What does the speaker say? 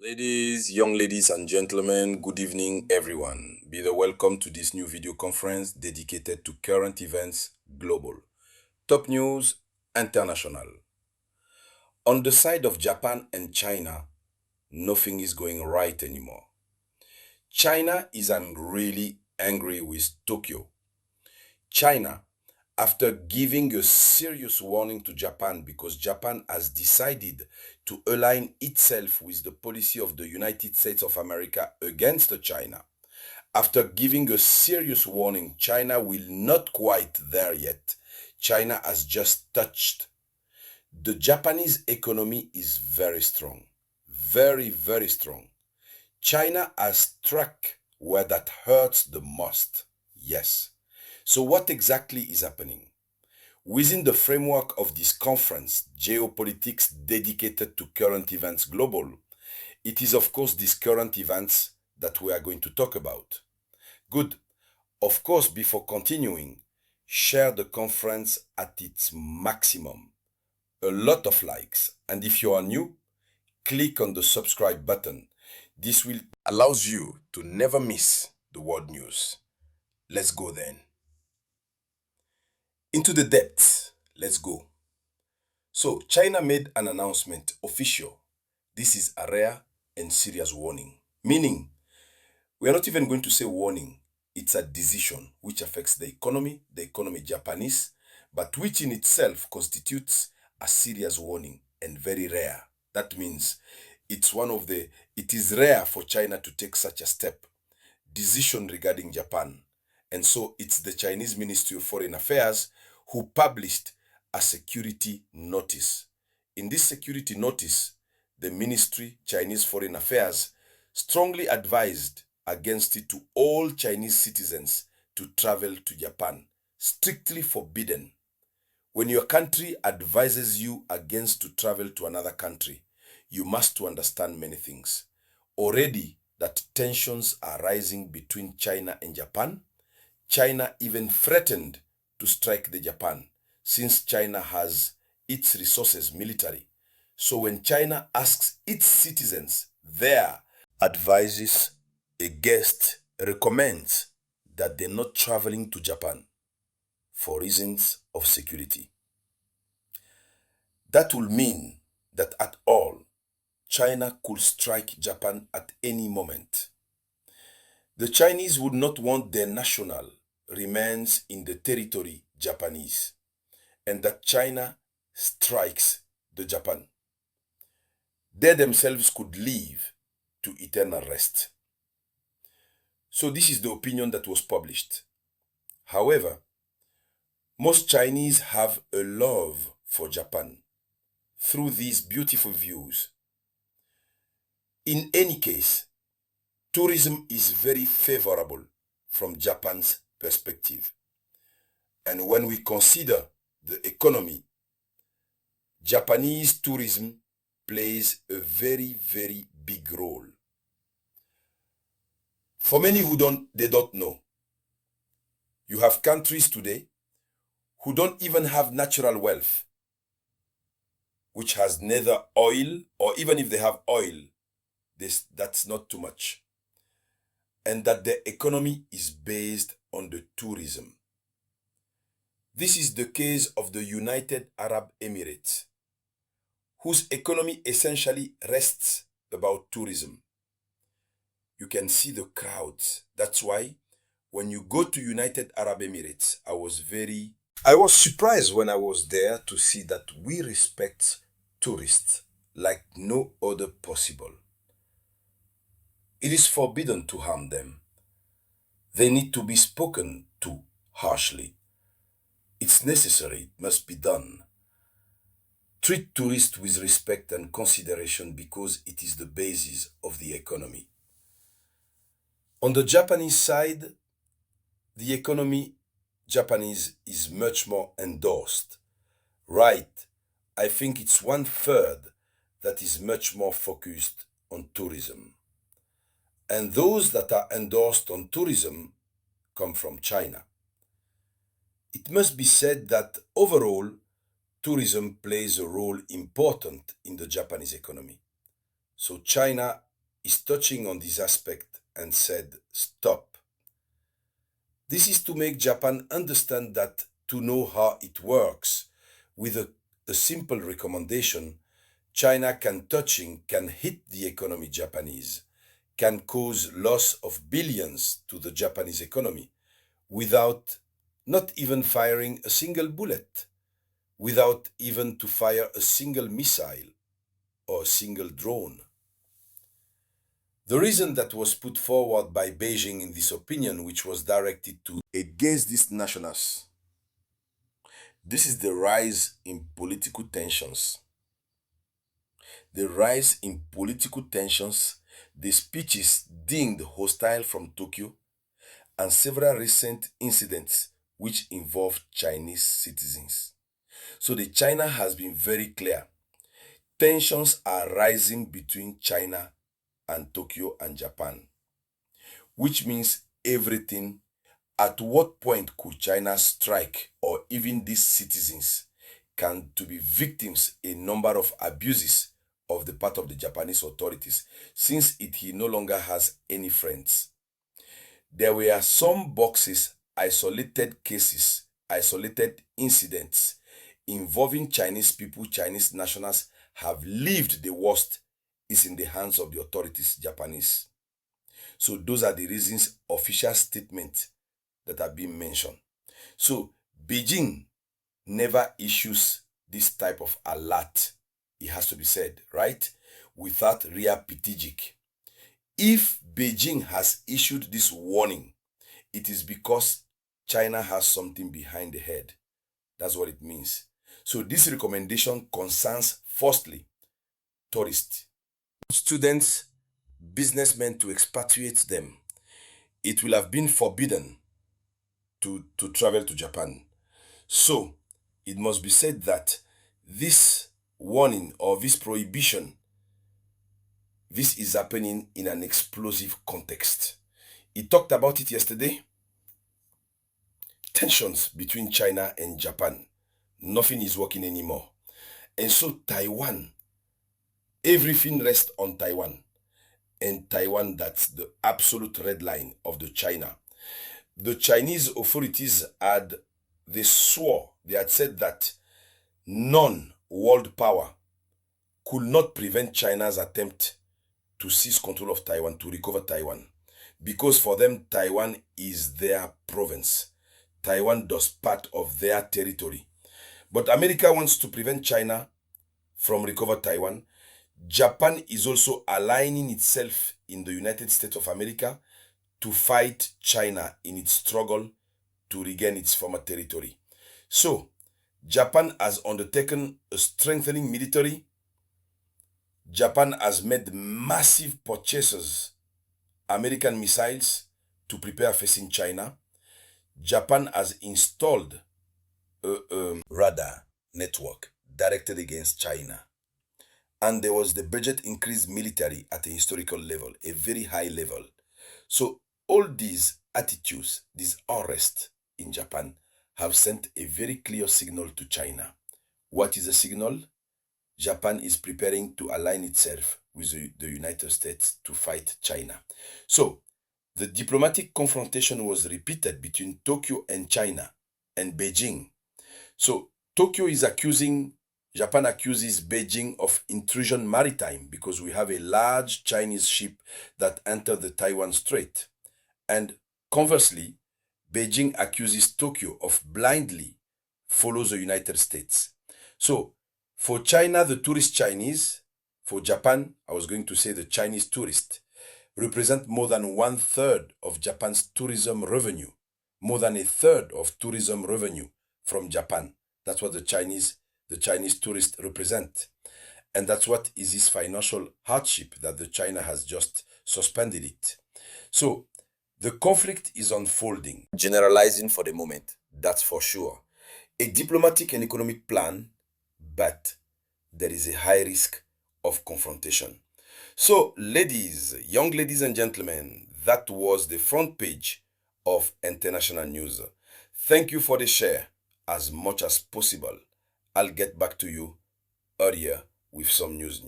Young ladies and gentlemen, good evening everyone. Be the welcome to this new video conference dedicated to current events global. Top news international. On the side of Japan and China, nothing is going right anymore. China is really angry with Tokyo. China, after giving a serious warning to Japan because Japan has decided to align itself with the policy of the United States of America against China, after giving a serious warning, China will not quite there yet. China has just touched. The Japanese economy is very strong, very, very strong. China has struck where that hurts the most. Yes. So what exactly is happening? Within the framework of this conference, Geopolitics dedicated to current events global, it is of course these current events that we are going to talk about. Good. Of course, before continuing, share the conference at its maximum. A lot of likes. And if you are new, click on the subscribe button. This will allows you to never miss the world news. Let's go then. Into the depths. Let's go. So, China made an announcement official. This is a rare and serious warning. Meaning, we are not even going to say warning. It's a decision which affects the economy Japanese, but which in itself constitutes a serious warning and very rare. That means it is rare for China to take such a step, decision regarding Japan. And so it's the Chinese Ministry of Foreign Affairs who published a security notice. In this security notice, the Ministry, Chinese Foreign Affairs, strongly advised against it to all Chinese citizens to travel to Japan, strictly forbidden. When your country advises you against to travel to another country, you must understand many things. Already that tensions are rising between China and Japan. China even threatened to strike the Japan since China has its resources military. So when China asks its citizens, their advises, a guest recommends that they're not traveling to Japan for reasons of security. That will mean that at all, China could strike Japan at any moment. The Chinese would not want their national remains in the territory Japanese, and that China strikes the Japan. They themselves could leave to eternal rest. So this is the opinion that was published. However, most Chinese have a love for Japan through these beautiful views. In any case, tourism is very favorable from Japan's perspective. And when we consider the economy, Japanese tourism plays a very, very big role. For many who don't know, you have countries today who don't even have natural wealth, which has neither oil, or even if they have oil, that's not too much. And that the economy is based on the tourism. This is the case of the United Arab Emirates, whose economy essentially rests about tourism. You can see the crowds. That's why when you go to United Arab Emirates, I was surprised when I was there to see that we respect tourists like no other possible. It is forbidden to harm them. They need to be spoken to harshly. It's necessary, it must be done. Treat tourists with respect and consideration because it is the basis of the economy. On the Japanese side, the economy Japanese is much more endorsed. Right, I think it's 1/3 that is much more focused on tourism. And those that are endorsed on tourism come from China. It must be said that overall, tourism plays a role important in the Japanese economy. So China is touching on this aspect and said, stop. This is to make Japan understand that to know how it works, with a simple recommendation, China can hit the economy Japanese, can cause loss of billions to the Japanese economy without not even firing a single bullet, without even to fire a single missile or a single drone. The reason that was put forward by Beijing in this opinion, which was directed to against these nationals, this is the rise in political tensions. The rise in political tensions, the speeches deemed hostile from Tokyo, and several recent incidents which involved Chinese citizens. So the China has been very clear. Tensions are rising between China and Tokyo and Japan, which means everything. At what point could China strike, or even these citizens can to be victims a number of abuses of the part of the Japanese authorities, since he no longer has any friends? There were some boxes, isolated cases, isolated incidents involving Chinese people, Chinese nationals have lived. The worst is in the hands of the authorities, Japanese. So those are the reasons, official statements that have been mentioned. So Beijing never issues this type of alert, it has to be said, right? Without realpolitik. If Beijing has issued this warning, it is because China has something behind the head. That's what it means. So this recommendation concerns, firstly, tourists, students, businessmen, to expatriate them. It will have been forbidden to travel to Japan. So it must be said that this warning or this prohibition, this is happening in an explosive context. He talked about it yesterday. Tensions between China and Japan. Nothing is working anymore. And so Taiwan, everything rests on Taiwan. And Taiwan, that's the absolute red line of the China. The Chinese authorities they had said that none world power could not prevent China's attempt to seize control of Taiwan, to recover Taiwan. Because for them, Taiwan is their province. Taiwan does part of their territory. But America wants to prevent China from recover Taiwan. Japan is also aligning itself in the United States of America to fight China in its struggle to regain its former territory. So, Japan has undertaken a strengthening military. Japan has made massive purchases, American missiles, to prepare facing China. Japan has installed a radar network directed against China. And there was the budget increase military at a historical level, a very high level. So all these attitudes, this unrest in Japan, have sent a very clear signal to China. What is the signal? Japan is preparing to align itself with the United States to fight China. So the diplomatic confrontation was repeated between Tokyo and China and Beijing. So Japan accuses Beijing of intrusion maritime because we have a large Chinese ship that entered the Taiwan Strait. And conversely, Beijing accuses Tokyo of blindly follow the United States. So for China, the tourist Chinese, for Japan, I was going to say the Chinese tourist, represent more than 1/3 of Japan's tourism revenue, more than 1/3 of tourism revenue from Japan. That's what the Chinese tourists represent. And that's what is this financial hardship that the China has just suspended it. So the conflict is unfolding, generalizing for the moment, that's for sure. A diplomatic and economic plan, but there is a high risk of confrontation. So ladies, young ladies and gentlemen, that was the front page of International News. Thank you for the share as much as possible. I'll get back to you earlier with some news.